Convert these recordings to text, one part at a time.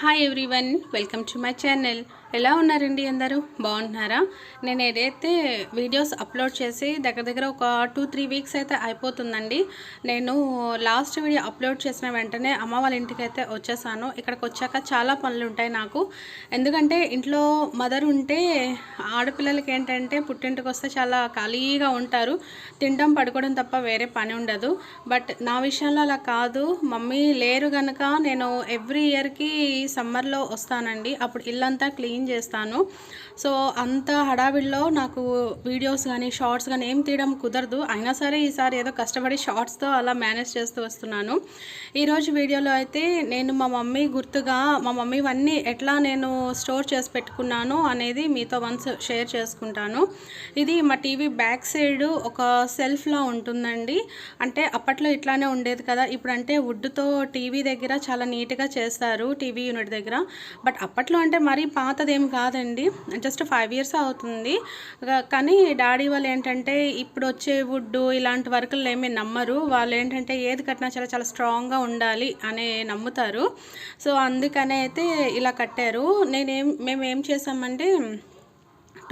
Hi everyone, welcome to my channel. ఎలా ఉన్నారండి? అందరూ బాగున్నారా? నేను ఏదైతే వీడియోస్ అప్లోడ్ చేసి దగ్గర ఒక 2-3 వీక్స్ అయితే అయిపోతుందండి. నేను లాస్ట్ వీడియో అప్లోడ్ చేసిన వెంటనే అమ్మ వాళ్ళ ఇంటికి అయితే వచ్చేసాను. ఇక్కడికి వచ్చాక చాలా పనులు ఉంటాయి నాకు. ఎందుకంటే ఇంట్లో మదర్ ఉంటే ఆడపిల్లలకి ఏంటంటే పుట్టింటికి వస్తే చాలా ఖాళీగా ఉంటారు, తినడం పడుకోవడం తప్ప వేరే పని ఉండదు. బట్ నా విషయంలో అలా కాదు. మమ్మీ లేరు కనుక నేను ఎవ్రీ ఇయర్కి సమ్మర్లో వస్తానండి. అప్పుడు ఇల్లంతా క్లీన్ చేస్తాను. సో అంత హడావిడిలో నాకు వీడియోస్ కానీ షార్ట్స్ కానీ ఏం తీయడం కుదరదు. అయినా సరే ఈసారి ఏదో కష్టపడి షార్ట్స్తో అలా మేనేజ్ చేస్తూ వస్తున్నాను. ఈరోజు వీడియోలో అయితే నేను మా మమ్మీ గుర్తుగా మా మమ్మీవన్నీ ఎట్లా నేను స్టోర్ చేసి పెట్టుకున్నాను అనేది మీతో వన్స్ షేర్ చేసుకుంటాను. ఇది మా టీవీ బ్యాక్ సైడ్ ఒక సెల్ఫ్లా ఉంటుందండి. అంటే అప్పట్లో ఇట్లానే ఉండేది కదా, ఇప్పుడంటే వుడ్తో టీవీ దగ్గర చాలా నీట్గా చేస్తారు, టీవీ యూనిట్ దగ్గర. బట్ అప్పట్లో అంటే మరీ పాతదేం కాదండి, జస్ట్ 5 years అవుతుంది. కానీ డాడీ వాళ్ళు ఏంటంటే ఇప్పుడు వచ్చే వుడ్ ఇలాంటి వర్కులు ఏమీ నమ్మరు. వాళ్ళు ఏంటంటే ఏది కట్టినా చాలా చాలా స్ట్రాంగ్గా ఉండాలి అనే నమ్ముతారు. సో అందుకనే అయితే ఇలా కట్టారు. మేము ఏం చేసామంటే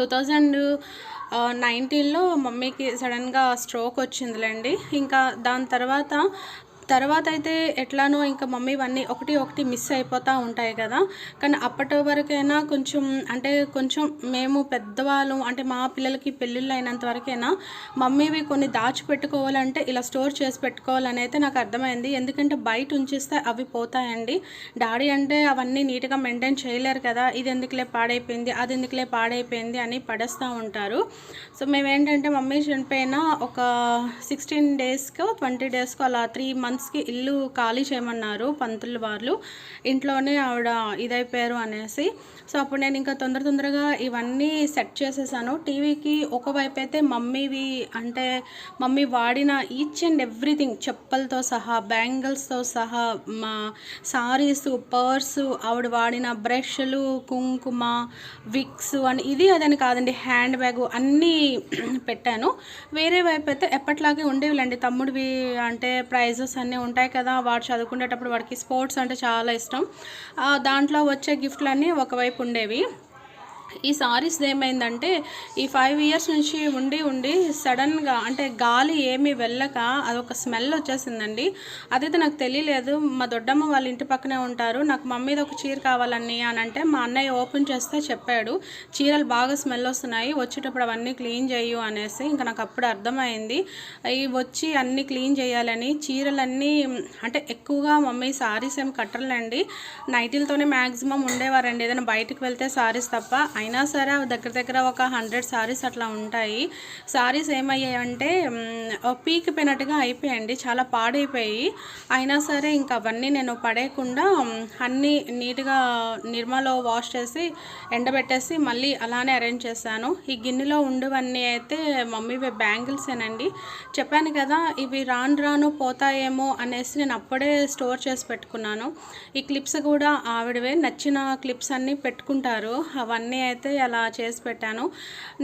2019లో మమ్మీకి సడన్గా స్ట్రోక్ వచ్చిందిలేండి. ఇంకా దాని తర్వాత అయితే ఎట్లానో ఇంకా మమ్మీ ఇవన్నీ ఒకటి మిస్ అయిపోతూ ఉంటాయి కదా. కానీ అప్పటి వరకైనా కొంచెం మేము పెద్దవాళ్ళం అంటే మా పిల్లలకి పెళ్ళిళ్ళు అయినంత వరకైనా మమ్మీవి కొన్ని దాచిపెట్టుకోవాలంటే ఇలా స్టోర్ చేసి పెట్టుకోవాలని అయితే నాకు అర్థమైంది. ఎందుకంటే బయట ఉంచిస్తే అవి పోతాయండి. డాడీ అంటే అవన్నీ నీట్గా మెయింటైన్ చేయలేరు కదా, ఇది ఎందుకులే పాడైపోయింది, అది ఎందుకులే పాడైపోయింది అని పడేస్తూ ఉంటారు. సో మేమేంటంటే మమ్మీ చనిపోయిన ఒక 16 daysకో 20 daysకో అలా 3 monthsకి ఇల్లు ఖాళీ చేయమన్నారు పంతులు వాళ్ళు. ఇంట్లోనే ఆవిడ ఇదైపోయారు అనేసి. సో అప్పుడు నేను ఇంకా తొందరగా ఇవన్నీ సెట్ చేసేసాను. టీవీకి ఒకవైపు అయితే మమ్మీవి అంటే మమ్మీ వాడిన ఈచ్ అండ్ ఎవ్రీథింగ్, చెప్పులతో సహా, బ్యాంగిల్స్తో సహా, మా సారీస్, పర్సు, ఆవిడ వాడిన బ్రష్లు, కుంకుమ, విక్స్ అని ఇది అదని కాదండి, హ్యాండ్ బ్యాగ్ అన్నీ పెట్టాను. వేరే వైపు అయితే ఎప్పట్లాగే ఉండేవిలేండి, తమ్ముడివి అంటే ప్రైజెస్ అన్నీ ఉంటాయి కదా, వాడు చదువుకునేటప్పుడు వాడికి స్పోర్ట్స్ అంటే చాలా ఇష్టం. దాంట్లో వచ్చే గిఫ్ట్లన్నీ ఒకవైపు ఉండేవి. ఈ సారీస్ ఏమైందంటే ఈ 5 years నుంచి ఉండి సడన్గా అంటే గాలి ఏమీ వెళ్ళక అదొక స్మెల్ వచ్చేసిందండి. అదైతే నాకు తెలియలేదు. మా దొడ్డమ్మ వాళ్ళ ఇంటి పక్కనే ఉంటారు. నాకు మమ్మీది ఒక చీర కావాలని అని అంటే మా అన్నయ్య ఓపెన్ చేస్తే చెప్పాడు, చీరలు బాగా స్మెల్ వస్తున్నాయి, వచ్చేటప్పుడు అవన్నీ క్లీన్ చేయు అనేసి. ఇంకా నాకు అప్పుడు అర్థమైంది ఇవి వచ్చి అన్నీ క్లీన్ చేయాలని. చీరలన్నీ అంటే ఎక్కువగా మమ్మీ సారీస్ ఏమి కట్టరులేండి, నైటీలతోనే మ్యాక్సిమం ఉండేవారండి ఏదైనా బయటకు వెళ్తే సారీస్ తప్ప. అయినా సరే దగ్గర ఒక 100 sarees అట్లా ఉంటాయి. సారీస్ ఏమయ్యాయంటే పీకిపోయినట్టుగా అయిపోయాయండి, చాలా పాడైపోయి. అయినా సరే ఇంకా అవన్నీ నేను పడేయకుండా అన్నీ నీట్గా నిర్మాలో వాష్ చేసి ఎండబెట్టేసి మళ్ళీ అలానే అరేంజ్ చేశాను. ఈ గిన్నెలో ఉండేవన్నీ అయితే మమ్మీవి బ్యాంగిల్సేనండి. చెప్పాను కదా ఇవి రాను పోతాయేమో అనేసి నేను అప్పుడే స్టోర్ చేసి పెట్టుకున్నాను. ఈ క్లిప్స్ కూడా ఆవిడవే, నచ్చిన క్లిప్స్ అన్నీ పెట్టుకుంటారు, అవన్నీ అయితే అలా చేసి పెట్టాను.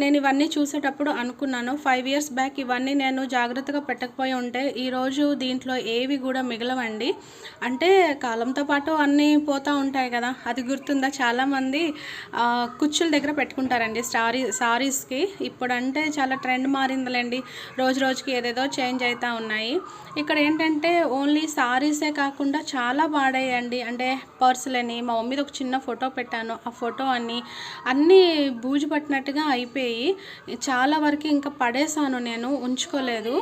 నేను ఇవన్నీ చూసేటప్పుడు అనుకున్నాను 5 years బ్యాక్ ఇవన్నీ నేను జాగ్రత్తగా పెట్టకపోయి ఉంటే ఈరోజు దీంట్లో ఏవి కూడా మిగలవండి. అంటే కాలంతో పాటు అన్నీ పోతూ ఉంటాయి కదా, అది గుర్తుందా? చాలామంది కుచ్చుల దగ్గర పెట్టుకుంటారండి సారీస్కి. ఇప్పుడంటే చాలా ట్రెండ్ మారిందిలేండి, రోజుకి ఏదేదో చేంజ్ అవుతూ ఉన్నాయి. ఇక్కడ ఏంటంటే ఓన్లీ సారీసే కాకుండా చాలా పాడాయండి. అంటే పర్సులని, మా మమ్మీది ఒక చిన్న ఫోటో పెట్టాను, ఆ ఫోటో అన్నీ బూజు పట్టినట్టుగా అయిపోయి చాలా వరకు ఇంకా పడేసాను, నేను ఉంచుకోలేదు.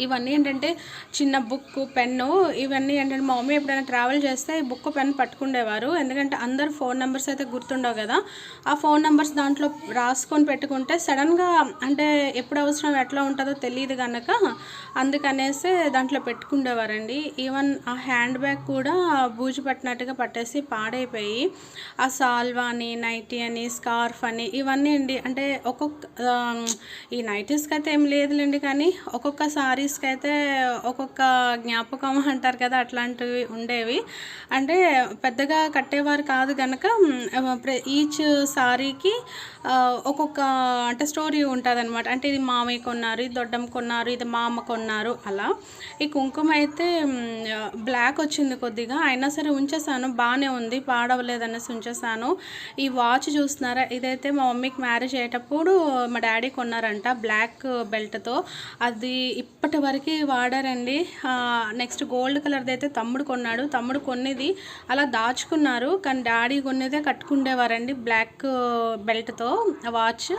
ఇవన్నీ ఏంటంటే చిన్న బుక్, పెన్ను, ఇవన్నీ ఏంటంటే మా మమ్మీ ఎప్పుడైనా ట్రావెల్ చేస్తే ఈ బుక్ పెన్ పట్టుకుండేవారు. ఎందుకంటే అందరు ఫోన్ నెంబర్స్ అయితే గుర్తుండవు కదా, ఆ ఫోన్ నెంబర్స్ దాంట్లో రాసుకొని పెట్టుకుంటే సడన్గా అంటే ఎప్పుడు అవసరం ఎట్లా ఉంటుందో తెలియదు కనుక అందుకనేసి దాంట్లో పెట్టుకుండేవారండి. ఈవెన్ ఆ హ్యాండ్ బ్యాగ్ కూడా బూజు పట్టినట్టుగా పట్టేసి పాడైపోయి, ఆ సాల్వా అని, నైటీ అని, స్కార్ఫ్ అని ఇవన్నీ అండి. అంటే ఈ నైటీస్కి అయితే ఏం లేదులేండి, కానీ ఒక్కొక్క సారీస్ మెమరీస్కి అయితే ఒక్కొక్క జ్ఞాపకం అంటారు కదా, అట్లాంటివి ఉండేవి. అంటే పెద్దగా కట్టేవారు కాదు కనుక ఈచ్ సారీకి ఒక్కొక్క అంటే స్టోరీ ఉంటుందన్నమాట. అంటే ఇది మామయ్య కొన్నారు, ఇది దొడ్డమ్మ కొన్నారు, ఇది మా అమ్మ కొన్నారు అలా. ఈ కుంకుమ అయితే బ్లాక్ వచ్చింది కొద్దిగా, అయినా సరే ఉంచేసాను, బాగానే ఉంది, పాడవలేదనేసి ఉంచేసాను. ఈ వాచ్ చూస్తున్నారా, ఇదైతే మా మమ్మీకి మ్యారేజ్ అయ్యేటప్పుడు మా డాడీ కొన్నారంట బ్లాక్ బెల్ట్తో. అది ఇప్పటి వరకు వాడారండి. నెక్స్ట్ గోల్డ్ కలర్ది అయితే తమ్ముడు కొన్నాడు, తమ్ముడు కొన్నిది అలా దాచుకున్నారు, కానీ డాడీ కొన్నిదే కట్టుకుండేవారండి బ్లాక్ బెల్ట్తో వాచ్.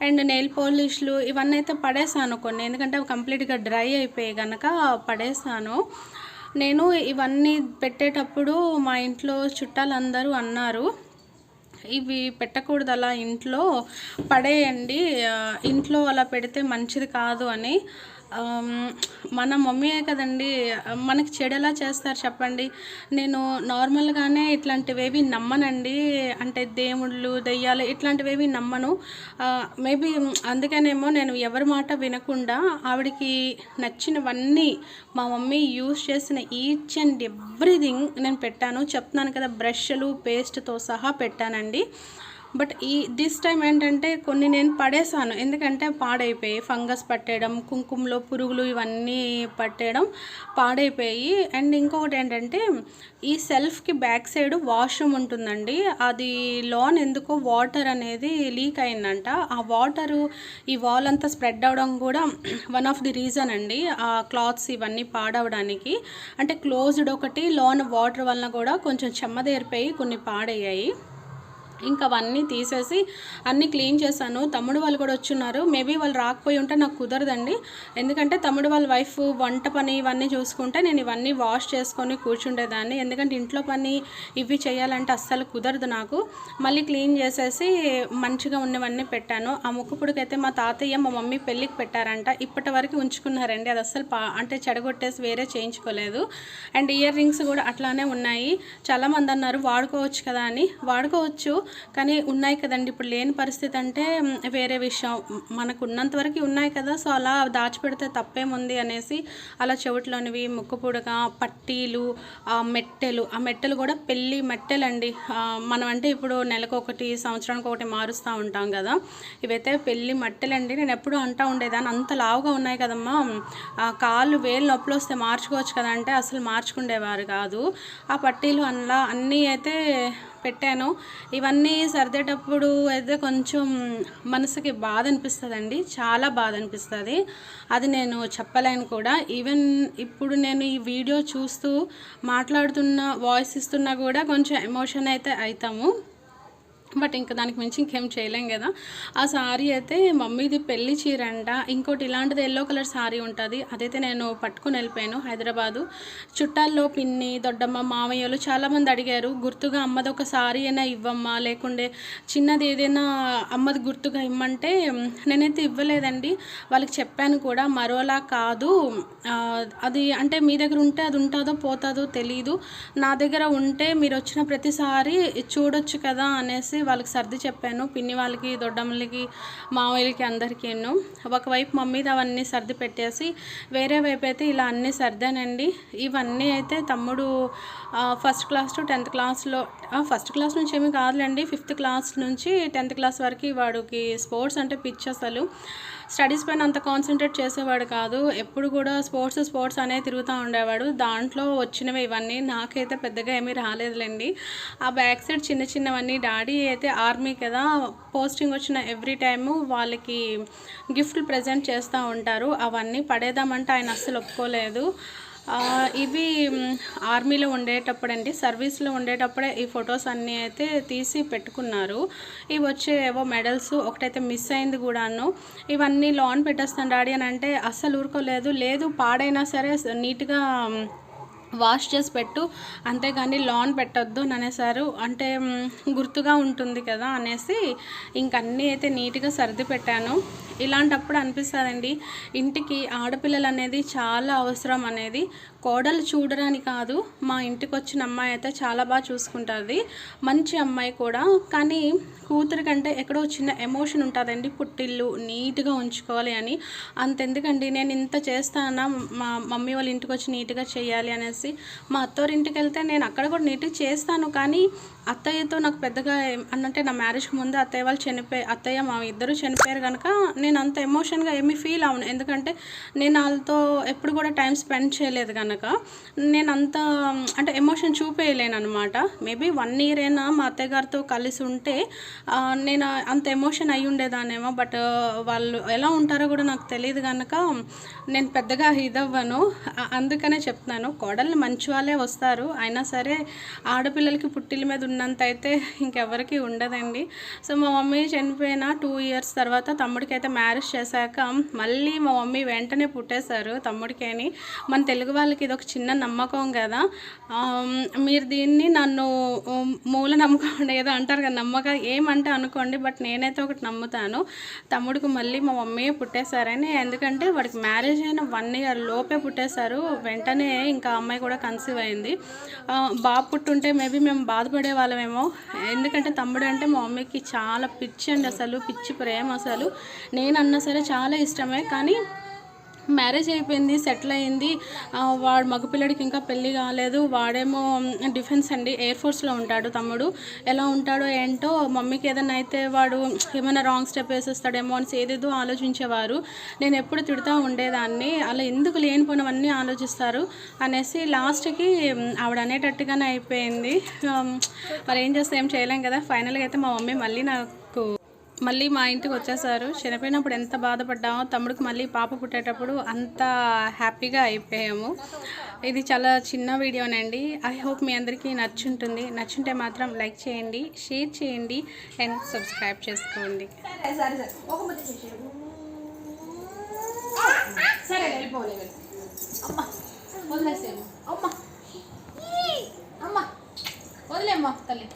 అండ్ నెయిల్ పాలిష్లు ఇవన్నీ అయితే పడేసాను కొన్ని, ఎందుకంటే అవి కంప్లీట్గా డ్రై అయిపోయాయి కనుక పడేసాను. నేను ఇవన్నీ పెట్టేటప్పుడు మా ఇంట్లో చుట్టాలందరూ అన్నారు, ఇవి పెట్టకూడదు అలా ఇంట్లో, పడేయండి, ఇంట్లో అలా పెడితే మంచిది కాదు అని. మన మమ్మీయే కదండి మనకి చెడు ఎలా చేస్తారు చెప్పండి. నేను నార్మల్గానే ఇట్లాంటివేవి నమ్మనండి, అంటే దేవుళ్ళు దెయ్యాలు ఇట్లాంటివేవి నమ్మను. మేబీ అందుకనేమో నేను ఎవరి మాట వినకుండా ఆవిడకి నచ్చినవన్నీ మా మమ్మీ యూజ్ చేసిన ఈచ్ అండ్ ఎవ్రీథింగ్ నేను పెట్టాను. చెప్తున్నాను కదా, బ్రష్లు పేస్ట్తో సహా పెట్టానండి. బట్ దిస్ టైం ఏంటంటే కొన్ని నేను పడేసాను, ఎందుకంటే పాడైపోయి ఫంగస్ పట్టేయడం, కుంకుమలో పురుగులు ఇవన్నీ పట్టేయడం, పాడైపోయి. అండ్ ఇంకొకటి ఏంటంటే ఈ సెల్ఫ్కి బ్యాక్ సైడ్ వాష్రూమ్ ఉంటుందండి, అది లోన్ ఎందుకో వాటర్ అనేది లీక్ అయిందంట. ఆ వాటరు ఈ వాల్ అంతా స్ప్రెడ్ అవడం కూడా వన్ ఆఫ్ ది రీజన్ అండి, ఆ క్లాత్స్ ఇవన్నీ పాడవడానికి. అంటే క్లోజ్డ్ ఒకటి, లోన్ వాటర్ వలన కూడా కొంచెం చెమ్మదేరిపోయి కొన్ని పాడయ్యాయి. ఇంకా అవన్నీ తీసేసి అన్నీ క్లీన్ చేశాను. తమ్ముడు వాళ్ళు కూడా వచ్చున్నారు, మేబీ వాళ్ళు రాకపోయి ఉంటే నాకు కుదరదండి, ఎందుకంటే తమ్ముడు వాళ్ళ వైఫ్ వంట పని ఇవన్నీ చూసుకుంటే నేను ఇవన్నీ వాష్ చేసుకొని కూర్చుండేదాన్ని, ఎందుకంటే ఇంట్లో పని ఇవి చేయాలంటే అస్సలు కుదరదు నాకు. మళ్ళీ క్లీన్ చేసేసి మంచిగా ఉన్నవన్నీ పెట్టాను. ఆ ముక్కుపుడికైతే మా తాతయ్య మా మమ్మీ పెళ్ళికి పెట్టారంట, ఇప్పటి వరకు ఉంచుకున్నారండి, అది అస్సలు అంటే చెడగొట్టేసి వేరే చేయించుకోలేదు. అండ్ ఇయర్ రింగ్స్ కూడా అట్లానే ఉన్నాయి. చాలామంది అన్నారు వాడుకోవచ్చు కదా అని, వాడుకోవచ్చు కానీ ఉన్నాయి కదండి, ఇప్పుడు లేని పరిస్థితి అంటే వేరే విషయం. మనకు ఉన్నంత వరకు ఉన్నాయి కదా, సో అలా దాచిపెడితే తప్పేముంది అనేసి అలా చెవిట్లోనివి, ముక్కు పుడక, పట్టీలు, ఆ మెట్టెలు కూడా పెళ్ళి మెట్టెలండి. మనం అంటే ఇప్పుడు నెలకు ఒకటి, సంవత్సరానికి ఒకటి మారుస్తూ ఉంటాం కదా, ఇవైతే పెళ్ళి మట్టెలండి. నేను ఎప్పుడూ అంటూ ఉండేదాన్ని, అంత లావుగా ఉన్నాయి కదమ్మా, కాళ్ళు వేలు నొప్పులు వస్తే మార్చుకోవచ్చు కదా అంటే అసలు మార్చుకునేవారు కాదు. ఆ పట్టీలు అలా అన్నీ అయితే పెట్టాను. ఇవన్నీ సర్దేటప్పుడు అయితే కొంచెం మనసుకి బాధ అనిపిస్తుందండి, చాలా బాధ అనిపిస్తుంది, అది నేను చెప్పలేను కూడా. ఈవెన్ ఇప్పుడు నేను ఈ వీడియో చూస్తూ మాట్లాడుతున్న వాయిస్ ఇస్తున్నా కూడా కొంచెం ఎమోషన్ అయితే అవుతాము. బట్ ఇంకా దానికి మించి ఇంకేం చేయలేం కదా. ఆ సారీ అయితే మమ్మీది పెళ్లి చీర అంట. ఇంకోటి ఇలాంటిది ఎల్లో కలర్ సారీ ఉంటుంది, అదైతే నేను పట్టుకుని వెళ్ళిపోయాను హైదరాబాదు. చుట్టాల్లో పిన్ని, దొడ్డమ్మ, మామయ్యలు చాలామంది అడిగారు, గుర్తుగా అమ్మది ఒక సారీ అయినా ఇవ్వమ్మా, లేకుంటే చిన్నది ఏదైనా అమ్మది గుర్తుగా ఇమ్మంటే నేనైతే ఇవ్వలేదండి. వాళ్ళకి చెప్పాను కూడా, మరోలా కాదు, అది అంటే మీ దగ్గర ఉంటే అది ఉంటుందో పోతుందో తెలీదు, నా దగ్గర ఉంటే మీరు వచ్చిన ప్రతిసారి చూడొచ్చు కదా అనేసి వాళ్ళకి సర్ది చెప్పాను. పిన్ని వాళ్ళకి, దొడ్డమ్మలకి, మావయ్యలకి అందరికీ. ఒకవైపు మమ్మీది అవన్నీ సర్ది పెట్టేసి వేరే వైపు అయితే ఇలా అన్నీ సర్దానండి. ఇవన్నీ అయితే తమ్ముడు ఫస్ట్ క్లాస్ టు 10th క్లాస్లో, ఫస్ట్ క్లాస్ నుంచి ఏమీ కాదులేండి, 5th క్లాస్ నుంచి 10th క్లాస్ వరకు వాడికి స్పోర్ట్స్ అంటే పిచ్చి. అసలు స్టడీస్ పైన అంత కాన్సన్ట్రేట్ చేసేవాడు కాదు, ఎప్పుడు కూడా స్పోర్ట్స్ అనే తిరుగుతూ ఉండేవాడు. దాంట్లో వచ్చినవి ఇవన్నీ, నాకైతే పెద్దగా ఏమీ రాలేదులేండి. ఆ బ్యాక్ సైడ్ చిన్నవన్నీ, డాడీ అయితే ఆర్మీ కదా, పోస్టింగ్ వచ్చిన ఎవ్రీ టైము వాళ్ళకి గిఫ్ట్లు ప్రజెంట్ చేస్తూ ఉంటారు, అవన్నీ పడేద్దామంటే ఆయన అస్సలు ఒప్పుకోలేదు. ఇవి ఆర్మీలో ఉండేటప్పుడండి, సర్వీస్లో ఉండేటప్పుడే ఈ ఫొటోస్ అన్నీ అయితే తీసి పెట్టుకున్నారు. ఇవి వచ్చే ఏవో మెడల్స్, ఒకటైతే మిస్ అయింది కూడాను. ఇవన్నీ లోన్ పెట్టేస్తాను డాడీ అని అంటే అస్సలు ఊరుకోలేదు, లేదు పాడైనా సరే నీట్గా వాష్ చేసి పెట్టు, అంతేగాని లోన్ పెట్టొద్దు అని అనేసారు. అంటే గుర్తుగా ఉంటుంది కదా అనేసి ఇంకన్నీ అయితే నీట్గా సర్ది పెట్టాను. ఇలాంటప్పుడు అనిపిస్తుందండి, ఇంటికి ఆడపిల్లలు అనేది చాలా అవసరం అనేది. కోడలు చూడరని కాదు, మా ఇంటికి వచ్చిన అమ్మాయి అయితే చాలా బాగా చూసుకుంటుంది, మంచి అమ్మాయి కూడా. కానీ కూతురి కంటే ఎక్కడో చిన్న ఎమోషన్ ఉంటుందండి, పుట్టిల్లు నీట్గా ఉంచుకోవాలి అని. అంతెందుకండి, నేను ఇంత చేస్తానా మా మమ్మీ వాళ్ళ ఇంటికి వచ్చి నీట్గా చేయాలి అనేసి. మా అత్తవారింటికి వెళ్తే నేను అక్కడ కూడా నీట్గా చేస్తాను, కానీ అత్తయ్యతో నాకు పెద్దగా అన్నంటే నా మ్యారేజ్కి ముందు అత్తయ్య వాళ్ళు అత్తయ్య మా ఇద్దరు చనిపోయారు కనుక నేను అంత ఎమోషన్గా ఏమీ ఫీల్ అవును. ఎందుకంటే నేను వాళ్ళతో ఎప్పుడు కూడా టైం స్పెండ్ చేయలేదు కనుక నేను అంత అంటే ఎమోషన్ చూపేయలేను అనమాట. మేబీ 1 year అయినా మా అత్తయ్య గారితో కలిసి ఉంటే నేను అంత ఎమోషన్ అయి ఉండేదాన్నేమో. బట్ వాళ్ళు ఎలా ఉంటారో కూడా నాకు తెలియదు కనుక నేను పెద్దగా ఇదవ్వను. అందుకనే చెప్తున్నాను, కోడళ్ళు మంచి వాళ్ళే వస్తారు, అయినా సరే ఆడపిల్లలకి పుట్టిల మీద ఉన్నంత అయితే ఇంకెవరికి ఉండదండి. సో మా మమ్మీ చనిపోయిన 2 years తర్వాత తమ్ముడికి అయితే మ్యారేజ్ చేశాక మళ్ళీ మా మమ్మీ వెంటనే పుట్టేశారు తమ్ముడికేని. మన తెలుగు వాళ్ళకి ఇది ఒక చిన్న నమ్మకం కదా. మీరు దీన్ని నన్ను మూల నమ్మకం ఏదో అంటారు కదా, నమ్మకం ఏమంటే అనుకోండి, బట్ నేనైతే ఒకటి నమ్ముతాను, తమ్ముడికి మళ్ళీ మా మమ్మీ పుట్టేశారని. ఎందుకంటే వాడికి మ్యారేజ్ అయిన 1 year లోపే పుట్టేశారు, వెంటనే ఇంకా అమ్మాయి కూడా కన్సీవ్ అయింది. బాబు పుట్టుంటే మేబీ మేము బాధపడే వాళ్ళమేమో. ఎందుకంటే తమ్ముడు అంటే మా మమ్మీకి చాలా పిచ్చి అండి, అసలు పిచ్చి ప్రేమ. అసలు నేనన్నా సరే చాలా ఇష్టమే, కానీ మ్యారేజ్ అయిపోయింది, సెటిల్ అయింది, వాడు మగపిల్లడికి ఇంకా పెళ్ళి కాలేదు, వాడేమో డిఫెన్స్ అండి, ఎయిర్ ఫోర్స్లో ఉంటాడు తమ్ముడు. ఎలా ఉంటాడో ఏంటో, మమ్మీకి ఏదైనా అయితే వాడు ఏమైనా రాంగ్ స్టెప్ వేసేస్తాడేమో అని ఏదేదో ఆలోచించేవారు. నేను ఎప్పుడు తిడుతూ ఉండేదాన్ని, అలా ఎందుకు లేనిపోయినవన్నీ ఆలోచిస్తారు అనేసి. లాస్ట్కి ఆవిడ అనేటట్టుగానే అయిపోయింది. మరి ఏం చేస్తే ఏం చేయలేం కదా. ఫైనల్గా అయితే మా మమ్మీ మళ్ళీ మా ఇంటికి వచ్చేసారు. చనిపోయినప్పుడు ఎంత బాధపడ్డామో, తమ్ముడికి మళ్ళీ పాప పుట్టేటప్పుడు అంత హ్యాపీగా అయిపోయాము. ఇది చాలా చిన్న వీడియోనండి. ఐ హోప్ మీ అందరికీ నచ్చుంటుంది. నచ్చుంటే మాత్రం లైక్ చేయండి, షేర్ చేయండి అండ్ సబ్స్క్రైబ్ చేసుకోండి. వదిలేమ్మా తల్లి.